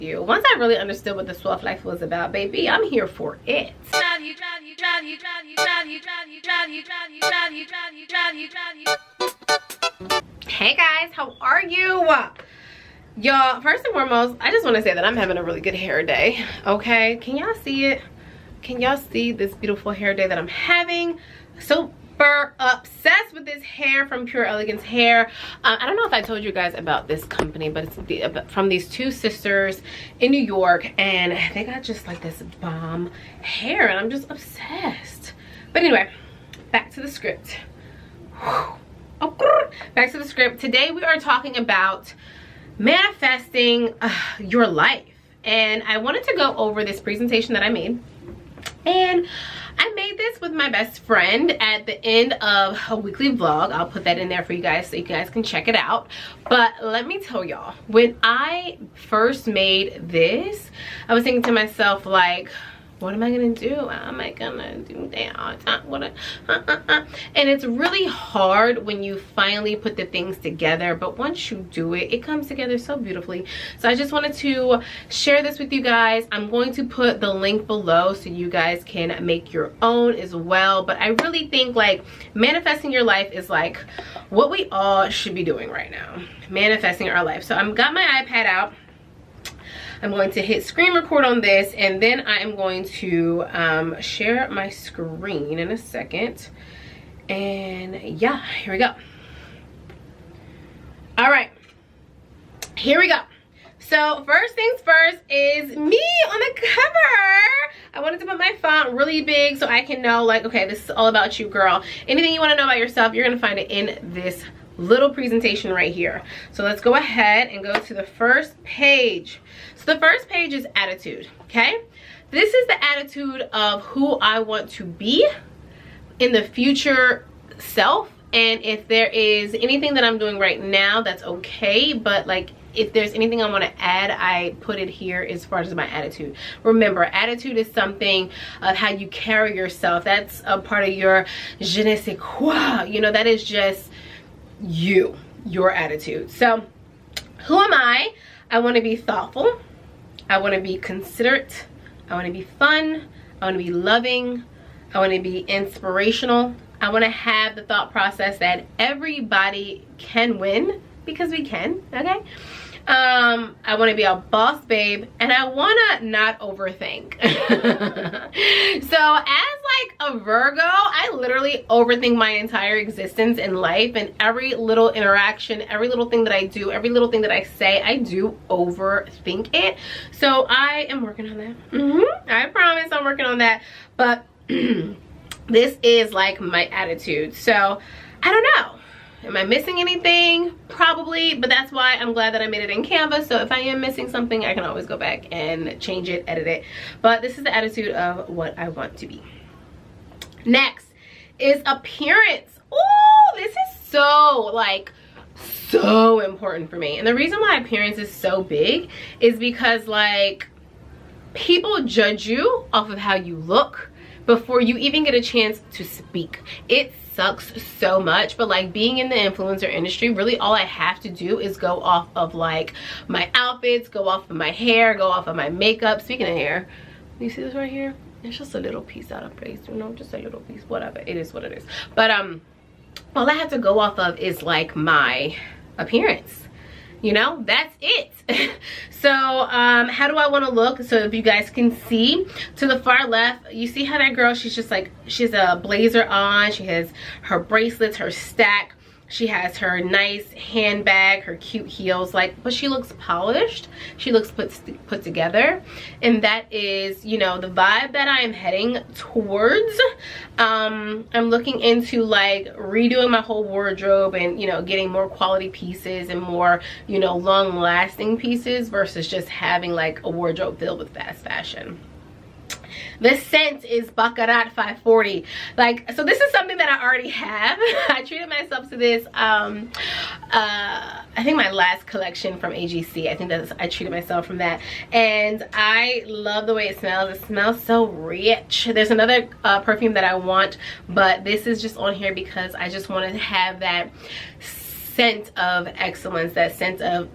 you. Once I really understood what the Soft Life was about, baby, I'm here for it. Hey guys, how are you? Y'all, first and foremost, I just want to say that I'm having a really good hair day. Okay, can y'all see it? Can y'all see this beautiful hair day that I'm having? Super obsessed with this hair from Pure Elegance Hair. I don't know if I told you guys about this company, but it's from these two sisters in New York, and they got just like this bomb hair, and I'm just obsessed. But anyway, back to the script. Back to the script. Today we are talking about manifesting your life, and I wanted to go over this presentation that I made. And I made this with my best friend at the end of a weekly vlog. I'll put that in there for you guys so you guys can check it out. But let me tell y'all, when I first made this, I was thinking to myself, like, what am I gonna do? How am I gonna do that? And it's really hard when you finally put the things together, but once you do it, it comes together so beautifully. So I just wanted to share this with you guys. I'm going to put the link below so you guys can make your own as well. But I really think like manifesting your life is like what we all should be doing right now. Manifesting our life. So I've got my iPad out. I'm going to hit screen record on this, and then I am going to share my screen in a second. And yeah, here we go. All right, here we go. So first things first is me on the cover. I wanted to put my font really big so I can know, like, okay, this is all about you, girl. Anything you want to know about yourself, you're gonna find it in this little presentation right here. So let's go ahead and go to the first page. So the first page is attitude, okay? This is the attitude of who I want to be in the future self. And if there is anything that I'm doing right now, that's okay. But like, if there's anything I want to add, I put it here as far as my attitude. Remember, attitude is something of how you carry yourself. That's a part of your je ne sais quoi. You know, that is just you, your attitude. So who am I? I want to be thoughtful. I want to be considerate. I want to be fun. I want to be loving. I want to be inspirational. I want to have the thought process that everybody can win, because we can, okay? I want to be a boss babe, and I want to not overthink. So as like a Virgo, I literally overthink my entire existence in life, and every little interaction, every little thing that I do, every little thing that I say, I do overthink it. So I am working on that. I promise I'm working on that. But this is like my attitude. So I don't know. Am I missing anything? Probably, but that's why I'm glad that I made it in Canva. So if I am missing something, I can always go back and change it, edit it. But this is the attitude of what I want to be. Next is appearance. Oh, this is so important for me. And the reason why appearance is so big is because like people judge you off of how you look before you even get a chance to speak. It sucks so much, but like being in the influencer industry, really all I have to do is go off of like my outfits, go off of my hair, go off of my makeup. Speaking of hair, you see this right here? It's just a little piece out of place, you know, just a little piece, whatever. It is what it is. But all I have to go off of is like my appearance. You know, that's it. So how do I want to look? So if you guys can see to the far left, you see how that girl, she's just like, she has a blazer on, she has her bracelets, her stack, she has her nice handbag, her cute heels, like, but she looks polished, she looks put together, and that is, you know, the vibe that I am heading towards. I'm looking into like redoing my whole wardrobe and, you know, getting more quality pieces and more, you know, long lasting pieces versus just having like a wardrobe filled with fast fashion. The scent is Baccarat 540. Like, so this is something that I already have. I treated myself to this, I think my last collection from AGC. I think I treated myself from that. And I love the way it smells. It smells so rich. There's another perfume that I want, but this is just on here because I just want to have that scent of excellence, that scent of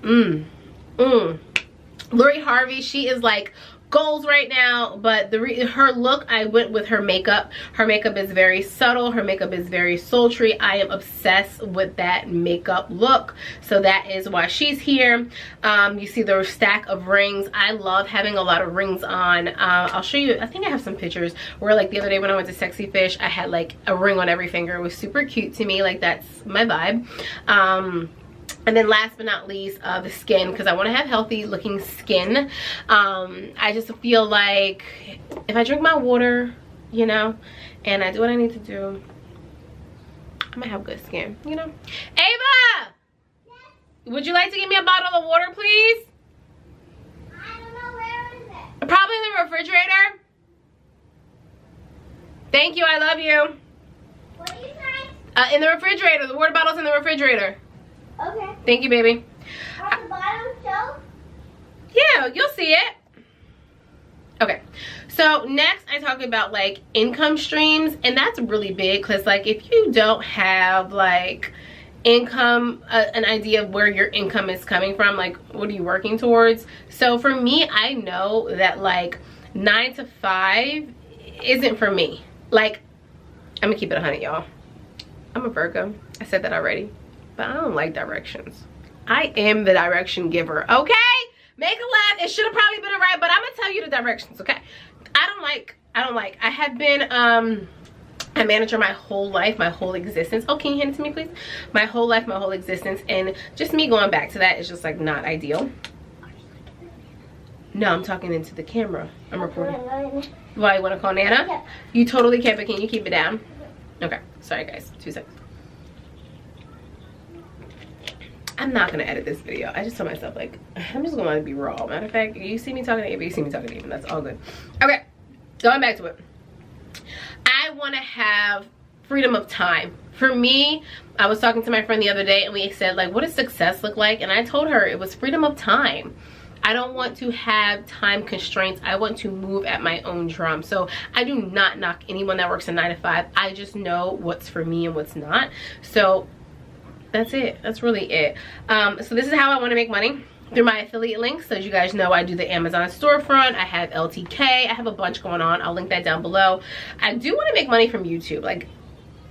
Lori Harvey, she is like goals right now, but her look, I went with her makeup. Her makeup is very subtle, her makeup is very sultry. I am obsessed with that makeup look, so that is why she's here. You see the stack of rings. I love having a lot of rings on. I'll show you, I think I have some pictures where like the other day when I went to Sexy Fish, I had like a ring on every finger. It was super cute to me, like that's my vibe. And then last but not least, the skin, because I want to have healthy looking skin. I just feel like if I drink my water, you know, and I do what I need to do, I'm gonna have good skin, you know. Ava! Yes? Would you like to give me a bottle of water, please? I don't know, where is it? Probably in the refrigerator. Thank you, I love you. What do you say? In the refrigerator, the water bottle's in the refrigerator. Okay. Thank you, baby. At the bottom shelf? Yeah, you'll see it. Okay, so next I talk about like income streams, and that's really big because like if you don't have like income, an idea of where your income is coming from, like what are you working towards? So for me, I know that like 9 to 5 isn't for me. Like, I'm gonna keep it 100, y'all. I'm a Virgo. I said that already. But I don't like directions. I am the direction giver, okay? Make a laugh. It should have probably been right, but I'm gonna tell you the directions, okay? I don't like. I have been a manager my whole life, my whole existence. Oh, can you hand it to me, please? My whole life, my whole existence, and just me going back to that is just like not ideal. No, I'm talking into the camera. I'm recording. Why, you wanna call Nana? Yeah. You totally can, but can you keep it down? Okay, sorry guys, 2 seconds. I'm not gonna edit this video. I just told myself like I'm just gonna be raw. Matter of fact, you see me talking to Ava, you see me talking to Ava. That's all good. Okay, going back to it. I want to have freedom of time. For me, I was talking to my friend the other day and we said like, what does success look like? And I told her it was freedom of time. I don't want to have time constraints. I want to move at my own drum. So I do not knock anyone that works a 9 to 5. I just know what's for me and what's not. So that's it. That's really it. So this is how I want to make money, through my affiliate links. So as you guys know, I do the Amazon storefront, I have LTK, I have a bunch going on. I'll link that down below. I do want to make money from YouTube. Like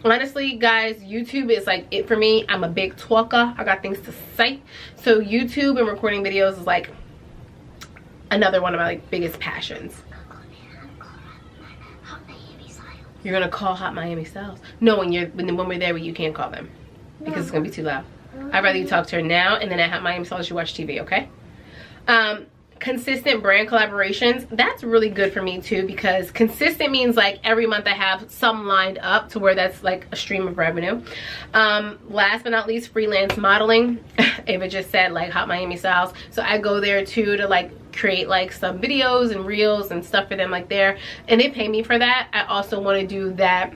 honestly guys, YouTube is like it for me. I'm a big talker. I got things to say. So YouTube and recording videos is like another one of my like biggest passions. You're gonna call Hot Miami Styles? No, when we're there, you can't call them. Because it's gonna be too loud. I'd rather you talk to her now, and then at Hot Miami Styles you watch TV, okay? Consistent brand collaborations, that's really good for me too, because consistent means like every month I have some lined up to where that's like a stream of revenue. Last but not least, freelance modeling. Ava just said like Hot Miami Styles, so I go there too to like create like some videos and reels and stuff for them like there, and they pay me for that. I also want to do that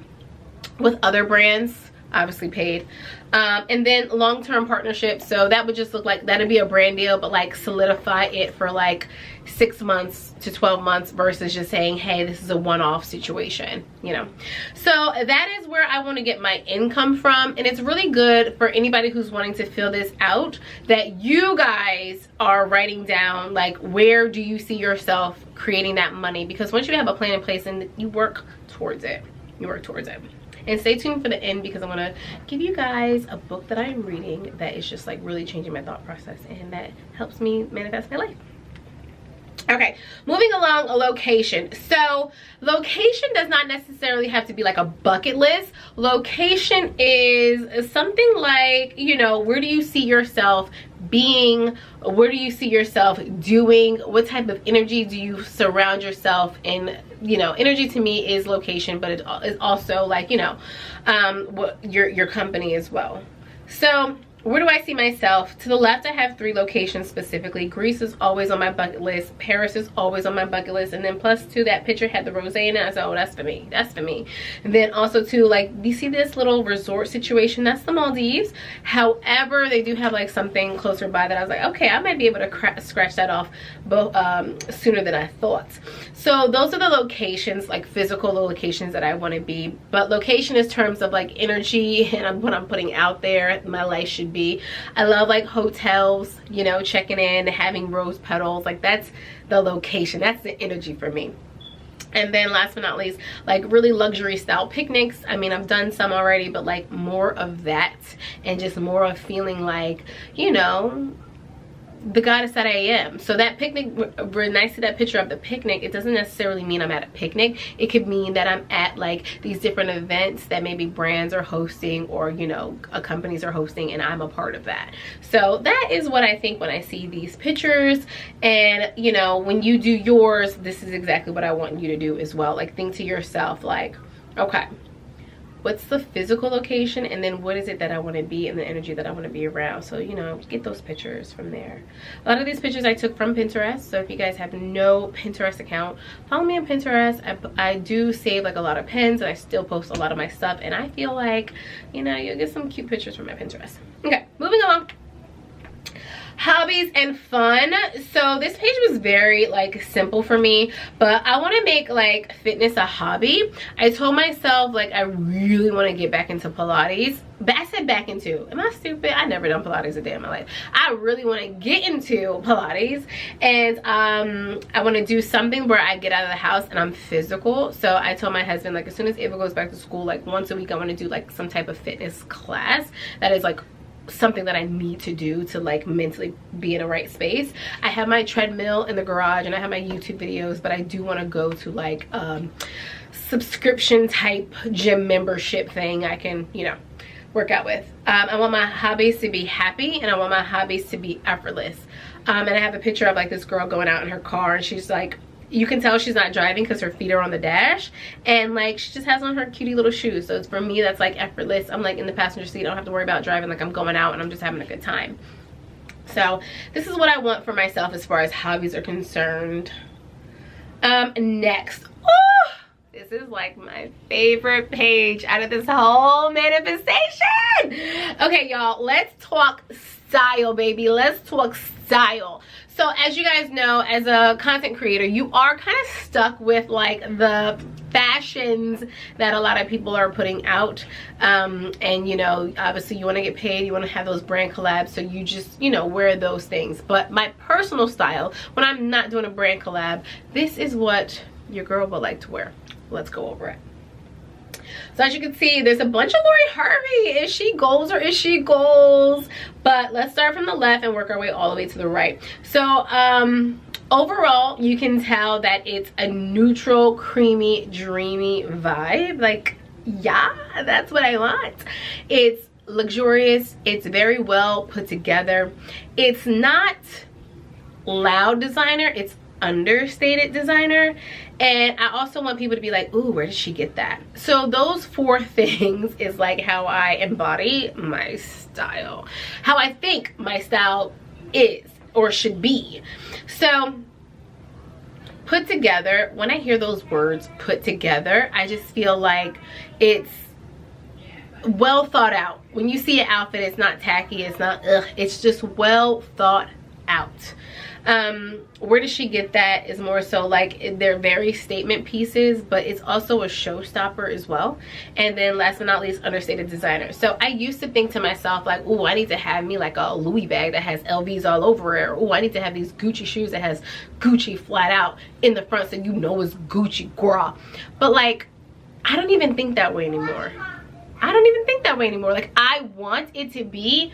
with other brands, obviously paid. And then long-term partnerships, so that would just look like that'd be a brand deal, but like solidify it for like 6 months to 12 months versus just saying, hey, this is a one-off situation, you know. So that is where I want to get my income from, and it's really good for anybody who's wanting to fill this out, that you guys are writing down like where do you see yourself creating that money, because once you have a plan in place and you work towards it, And stay tuned for the end, because I'm gonna give you guys a book that I'm reading that is just like really changing my thought process and that helps me manifest my life. Okay, moving along, a location. So location does not necessarily have to be like a bucket list. Location is something like, you know, where do you see yourself being? Where do you see yourself doing? What type of energy do you surround yourself in? You know, energy to me is location, but it is also like, you know, what your company as well. So where do I see myself? To the left, I have 3 locations specifically. Greece is always on my bucket list. Paris is always on my bucket list. And then plus 2, that picture had the rosé in it. I said, oh, that's for me. That's for me. And then also too, like, you see this little resort situation? That's the Maldives. However, they do have like something closer by that I was like, okay, I might be able to scratch that off sooner than I thought. So those are the locations, like physical locations that I want to be. But location is terms of like energy and what I'm putting out there. My life should should be. I love like hotels, you know, checking in, having rose petals. Like that's the location, that's the energy for me. And then last but not least, like really luxury style picnics. I mean, I've done some already, but like more of that, and just more of feeling like, you know, the goddess that I am. So that picnic, when I see that picture of the picnic, it doesn't necessarily mean I'm at a picnic. It could mean that I'm at like these different events that maybe brands are hosting, or you know, companies are hosting, and I'm a part of that. So that is what I think when I see these pictures. And you know, when you do yours, this is exactly what I want you to do as well. Like think to yourself like, okay, what's the physical location, and then what is it that I want to be, and the energy that I want to be around. So you know, get those pictures from there. A lot of these pictures I took from Pinterest, so if you guys have no Pinterest account, follow me on Pinterest. I do save like a lot of pins, and I still post a lot of my stuff, and I feel like, you know, you'll get some cute pictures from my Pinterest. Okay, moving along. Hobbies and fun. So this page was very like simple for me, but I want to make like fitness a hobby. I told myself like I really want to get back into Pilates. But I said back into, am I stupid? I never done Pilates a day in my life. I really want to get into Pilates, and I want to do something where I get out of the house and I'm physical. So I told my husband, like as soon as Ava goes back to school, like once a week I want to do like some type of fitness class that is like something that I need to do to like mentally be in the right space. I have my treadmill in the garage and I have my YouTube videos, but I do want to go to like subscription type gym membership thing I can, you know, work out with. I want my hobbies to be happy, and I want my hobbies to be effortless. And I have a picture of like this girl going out in her car, and she's like, you can tell she's not driving because her feet are on the dash, and like she just has on her cutie little shoes. So it's, for me, that's like effortless. I'm like in the passenger seat, I don't have to worry about driving, like I'm going out and I'm just having a good time. So this is what I want for myself as far as hobbies are concerned. Next, this is like my favorite page out of this whole manifestation. Okay, y'all, let's talk style, baby. Let's talk style. So as you guys know, as a content creator, you are kind of stuck with like the fashions that a lot of people are putting out, and you know, obviously you want to get paid, you want to have those brand collabs, so you just, you know, wear those things. But my personal style, when I'm not doing a brand collab, this is what your girl would like to wear. Let's go over it. So as you can see, there's a bunch of Lori Harvey. Is she goals or is she goals? But let's start from the left and work our way all the way to the right. So overall, you can tell that it's a neutral, creamy, dreamy vibe. Like, yeah, that's what I want. It's luxurious. It's very well put together. It's not loud designer. It's understated designer. And I also want people to be like, ooh, where did she get that? So those four things is like how I embody my style, how I think my style is or should be. So put together, when I hear those words put together, I just feel like it's well thought out. When you see an outfit, it's not tacky, it's not ugh, it's just well thought out. Where does she get that is more so like they're very statement pieces, but it's also a showstopper as well. And then last but not least, understated designer. So I used to think to myself like, oh, I need to have me like a Louis bag that has LVs all over it, or oh, I need to have these Gucci shoes that has Gucci flat out in the front so you know it's Gucci, girl. But like, I don't even think that way anymore. I don't even think that way anymore. Like, I want it to be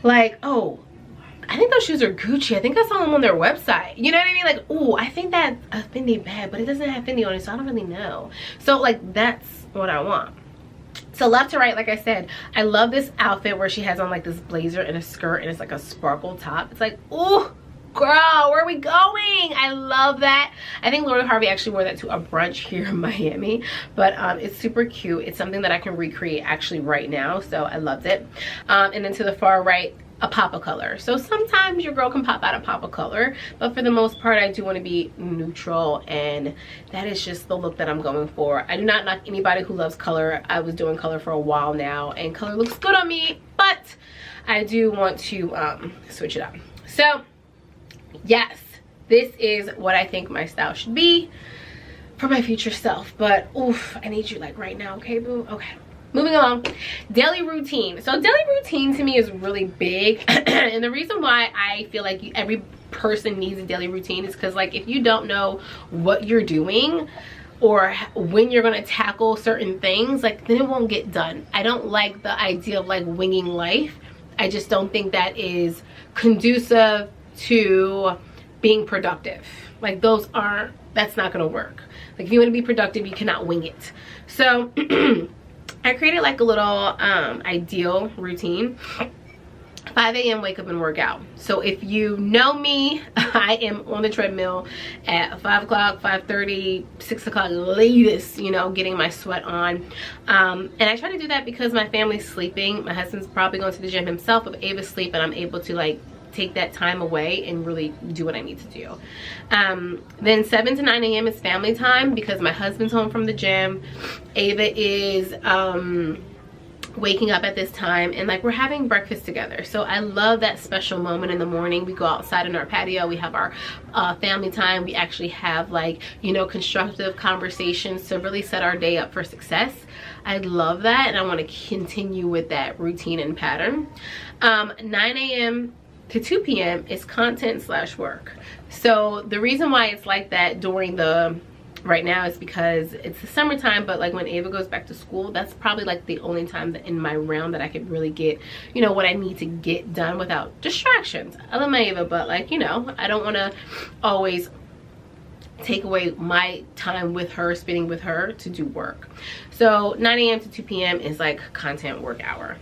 like, oh, I think those shoes are Gucci. I think I saw them on their website. You know what I mean? Like, oh, I think that's a Fendi bag, but it doesn't have Fendi on it, so I don't really know. So like, that's what I want. So left to right, like I said, I love this outfit where she has on like this blazer and a skirt, and it's like a sparkle top. It's like, oh, girl, where are we going? I love that. I think Lori Harvey actually wore that to a brunch here in Miami, but it's super cute. It's something that I can recreate actually right now, so I loved it. And then to the far right, a pop of color. So sometimes your girl can pop out a pop of color, but for the most part, I do want to be neutral, and that is just the look that I'm going for. I do not knock anybody who loves color. I was doing color for a while now, and color looks good on me, but I do want to switch it up. So yes, this is what I think my style should be for my future self. But oof, I need you like right now, okay, boo? Okay. moving along. Daily routine. So daily routine to me is really big. And the reason why I feel like every person needs a daily routine is because, like, if you don't know what you're doing or when you're going to tackle certain things, like, then it won't get done. I don't like the idea of like winging life. I just don't think that is conducive to being productive. Like, that's not going to work. Like, if you want to be productive, you cannot wing it. So I created like a little ideal routine. 5 a.m. wake up and work out. So if you know me, I am on the treadmill at 5 o'clock, 5:30, 6 o'clock latest, you know, getting my sweat on. And I try to do that because my family's sleeping. My husband's probably going to the gym himself, but Ava's asleep, and I'm able to like take that time away and really do what I need to do. Then 7 to 9 a.m. is family time because my husband's home from the gym. Ava is waking up at this time, and like we're having breakfast together. So I love that special moment in the morning. We go outside in our patio, we have our family time. We actually have like, you know, constructive conversations to really set our day up for success. I love that, and I want to continue with that routine and pattern. 9 a.m. to 2 p.m. is content / work. So the reason why it's like that during the right now is because it's the summertime, but like when Ava goes back to school, that's probably like the only time that in my realm that I could really get, you know, what I need to get done without distractions. I love my Ava, but like, you know, I don't want to always take away my time with her, spending with her to do work. So 9 a.m. to 2 p.m. is like content work hour.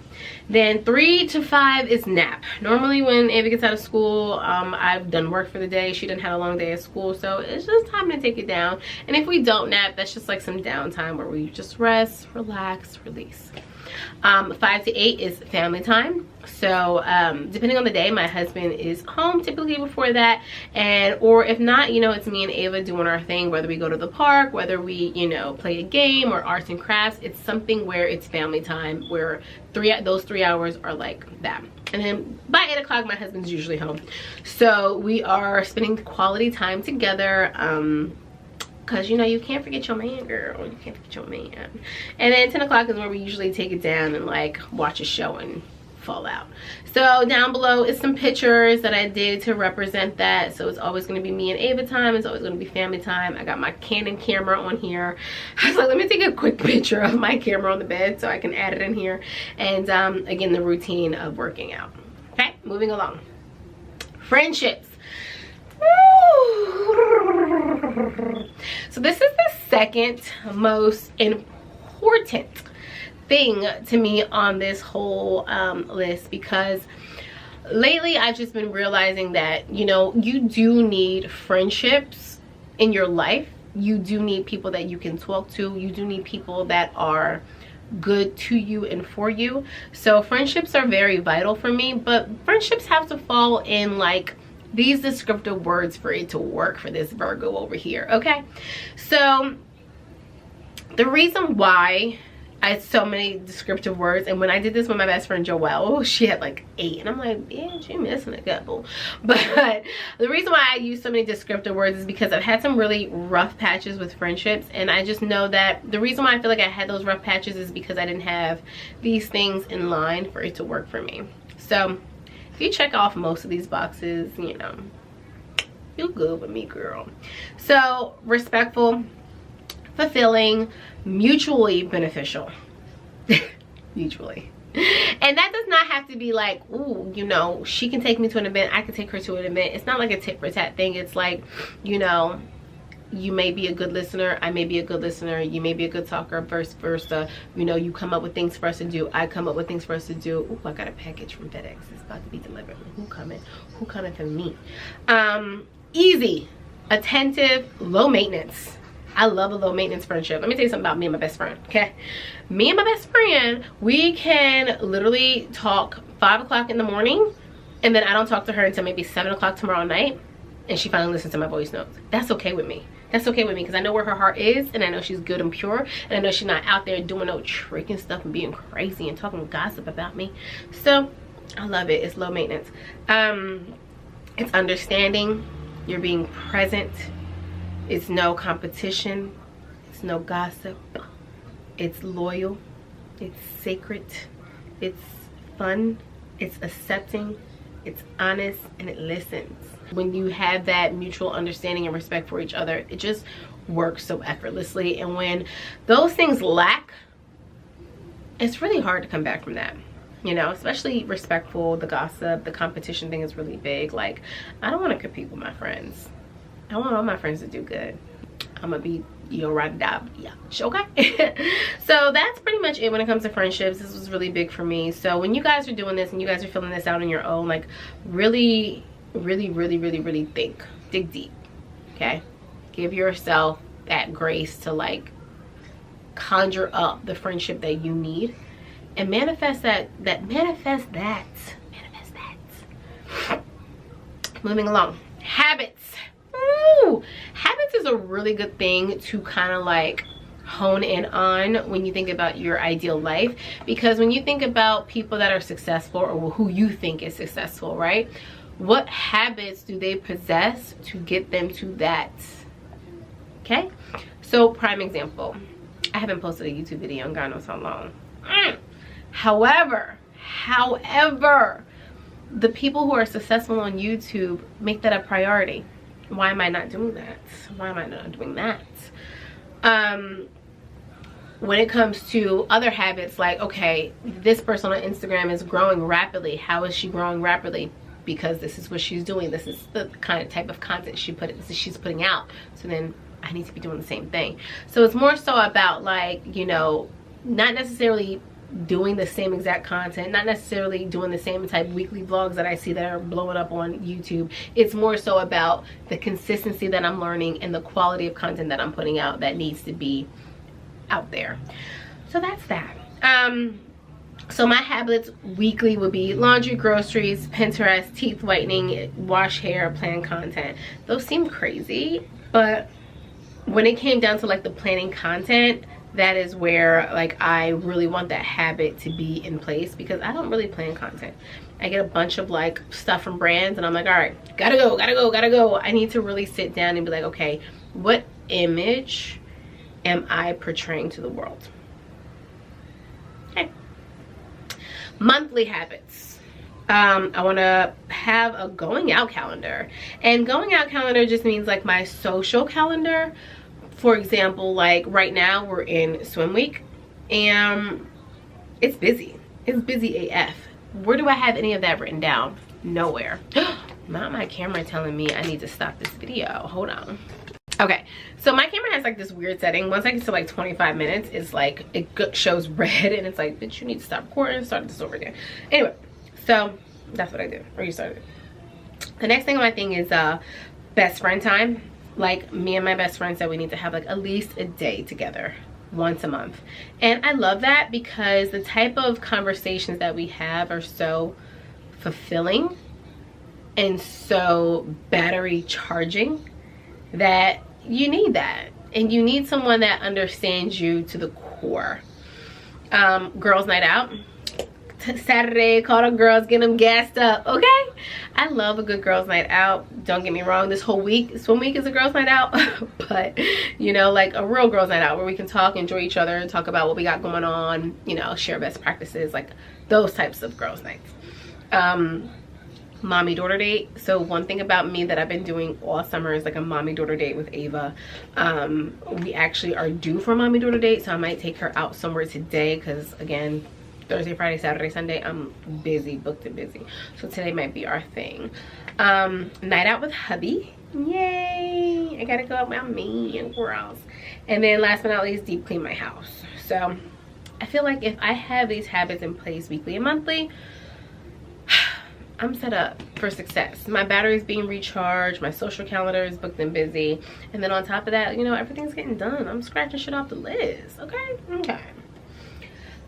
Then 3 to 5 is nap. Normally when Ava gets out of school, I've done work for the day. She didn't have a long day at school, so it's just time to take it down. And if we don't nap, that's just like some downtime where we just rest, relax, release. 5 to 8 is family time. So depending on the day, my husband is home typically before that, and or if not, you know, it's me and Ava doing our thing, whether we go to the park, whether we, you know, play a game or arts and crafts. It's something where it's family time, where those 3 hours are like that. And then by 8 o'clock my husband's usually home, so we are spending quality time together. Because, you know, you can't forget your man, girl. You can't forget your man. And then 10 o'clock is where we usually take it down and like watch a show and fall out. So down below is some pictures that I did to represent that. So it's always going to be me and Ava time. It's always going to be family time. I got my Canon camera on here. I was like, let me take a quick picture of my camera on the bed so I can add it in here. And again, the routine of working out. Okay, moving along. Friendships. So this is the second most important thing to me on this whole list, because lately I've just been realizing that, you know, you do need friendships in your life. You do need people that you can talk to. You do need people that are good to you and for you. So friendships are very vital for me, but friendships have to fall in like these descriptive words for it to work for this Virgo over here. Okay, so the reason why I had so many descriptive words, and when I did this with my best friend Joelle, she had like 8, and I'm like, bitch, you missing a couple. But the reason why I use so many descriptive words is because I've had some really rough patches with friendships, and I just know that the reason why I feel like I had those rough patches is because I didn't have these things in line for it to work for me. So if you check off most of these boxes, you know, you're good with me, girl. So respectful, fulfilling, mutually beneficial. Mutually. And that does not have to be like, ooh, you know, she can take me to an event, I can take her to an event. It's not like a tit for tat thing. It's like, you know, you may be a good listener, I may be a good listener, you may be a good talker, vice versa. You know, you come up with things for us to do, I come up with things for us to do. Ooh, I got a package from FedEx, it's about to be delivered. Who coming for me? Easy, attentive, low maintenance. I love a low maintenance friendship. Let me tell you something about me and my best friend, okay? Me and my best friend, we can literally talk 5 o'clock in the morning, and then I don't talk to her until maybe 7 o'clock tomorrow night, and she finally listens to my voice notes. That's okay with me. That's okay with me, because I know where her heart is, and I know she's good and pure, and I know she's not out there doing no tricking stuff and being crazy and talking gossip about me. So I love it. It's low maintenance. It's understanding. You're being present. It's no competition. It's no gossip. It's loyal. it's sacred, it's fun, it's accepting, it's honest, and it listens. When you have that mutual understanding and respect for each other, it just works so effortlessly. And when those things lack, it's really hard to come back from that. You know, especially respectful, the gossip, the competition thing is really big. Like, I don't want to compete with my friends. I want all my friends to do good. I'm gonna be, you know, ride it out. Yeah, okay. So that's pretty much it when it comes to friendships. This was really big for me. So when you guys are doing this and you guys are filling this out on your own, like, really think, dig deep. Okay, give yourself that grace to like conjure up the friendship that you need and manifest that. Moving along, habits. Ooh, habits is a really good thing to kind of like hone in on when you think about your ideal life, because when you think about people that are successful or who you think is successful, right, what habits do they possess to get them to that? Okay, so prime example, I haven't posted a YouTube video in God knows how long. However, the people who are successful on YouTube make that a priority. Why am I not doing that? Why am I not doing that? When it comes to other habits, like, okay, this person on Instagram is growing rapidly. How is she growing rapidly? Because this is what she's doing. This is the kind of type of content she's putting out. So then I need to be doing the same thing. So it's more so about, like, you know, not necessarily doing the same exact content, not necessarily doing the same type of weekly vlogs that I see that are blowing up on YouTube. It's more so about the consistency that I'm learning and the quality of content that I'm putting out that needs to be out there. So that's that. So my habits weekly would be laundry, groceries, Pinterest, teeth whitening, wash hair, plan content. Those seem crazy, but when it came down to like the planning content, that is where like I really want that habit to be in place, because I don't really plan content. I get a bunch of like stuff from brands and I'm like, all right, gotta go. I need to really sit down and be like, okay, what image am I portraying to the world? Okay. Monthly habits. I want to have a going out calendar, and going out calendar just means like my social calendar. For example, like right now we're in swim week and it's busy. It's busy AF. Where do I have any of that written down? Nowhere. Not my camera telling me I need to stop this video. Hold on. Okay, so my camera has like this weird setting. Once I get to like 25 minutes, it's like it shows red and it's like, bitch, you need to stop recording and start this over again. Anyway, so that's what I do, or you started. The next thing on my thing is best friend time. Like, me and my best friend said we need to have like at least a day together once a month, and I love that because the type of conversations that we have are so fulfilling and so battery charging that you need that, and you need someone that understands you to the core. Girls night out. Saturday, call the girls, get them gassed up. Okay, I love a good girls night out. Don't get me wrong, this whole week, swim week is a girls night out. But you know, like a real girls night out where we can talk, enjoy each other, talk about what we got going on, you know, share best practices, like those types of girls nights. Mommy daughter date. So one thing about me that I've been doing all summer is like a mommy daughter date with Ava. We actually are due for a mommy daughter date, so I might take her out somewhere today, because again, Thursday, Friday, Saturday, Sunday, I'm busy, booked and busy. So today might be our thing. Night out with hubby. Yay! I gotta go out with me and girls. And then last but not least, deep clean my house. So I feel like if I have these habits in place weekly and monthly, I'm set up for success. My battery is being recharged, my social calendar is booked and busy, and then on top of that, you know, everything's getting done. I'm scratching shit off the list. Okay.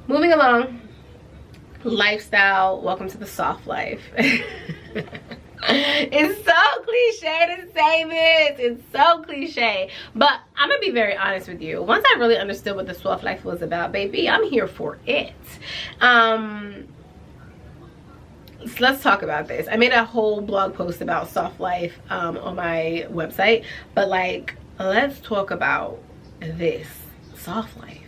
Moving along. Lifestyle. Welcome to the soft life. It's so cliche to say this. It's so cliche, but I'm gonna be very honest with you. Once I really understood what the soft life was about, baby, I'm here for it. So let's talk about this. I made a whole blog post about soft life on my website, but like, let's talk about this soft life.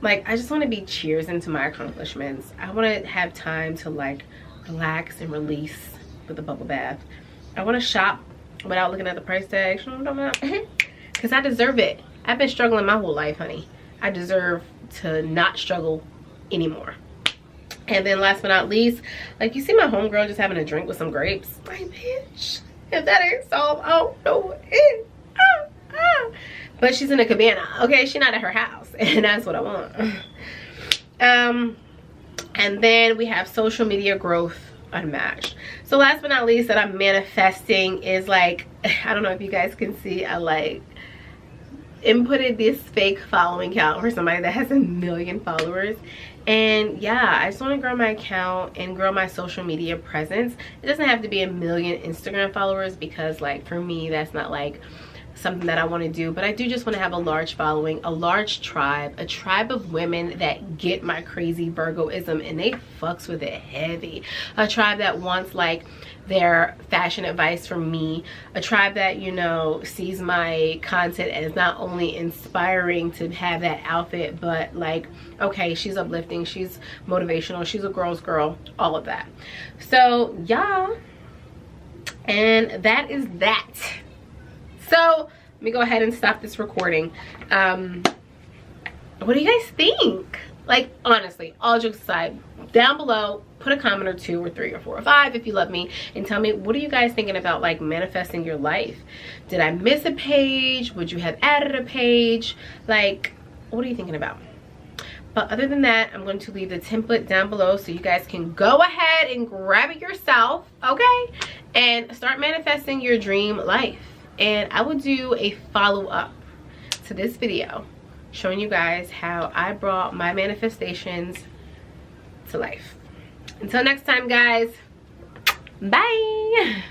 like, I just want to be cheers into my accomplishments. I want to have time to like relax and release with a bubble bath. I want to shop without looking at the price tag, because I deserve it. I've been struggling my whole life, honey. I deserve to not struggle anymore. And then last but not least, like, you see my homegirl just having a drink with some grapes. Like, bitch, if that ain't solved, I don't know what is. But she's in a cabana, okay? She's not at her house, and that's what I want. And then we have social media growth unmatched. So last but not least that I'm manifesting is, like, I don't know if you guys can see, I like inputted this fake following count for somebody that has 1 million followers. And yeah, I just want to grow my account and grow my social media presence. It doesn't have to be 1 million Instagram followers, because like for me that's not like something that I want to do, but I do just want to have a large following, a large tribe, a tribe of women that get my crazy Virgoism and they fucks with it heavy. A tribe that wants like their fashion advice from me, a tribe that, you know, sees my content as not only inspiring to have that outfit, but like, okay, she's uplifting, she's motivational, she's a girl's girl, all of that. So yeah, and that is that. So let me go ahead and stop this recording. What do you guys think? Like, honestly, all jokes aside, down below, put a comment or 2 or 3 or 4 or 5 if you love me, and tell me, what are you guys thinking about like manifesting your life? Did I miss a page? Would you have added a page? Like, what are you thinking about? But other than that, I'm going to leave the template down below so you guys can go ahead and grab it yourself, okay? And start manifesting your dream life. And I will do a follow-up to this video showing you guys how I brought my manifestations to life. Until next time, guys, bye.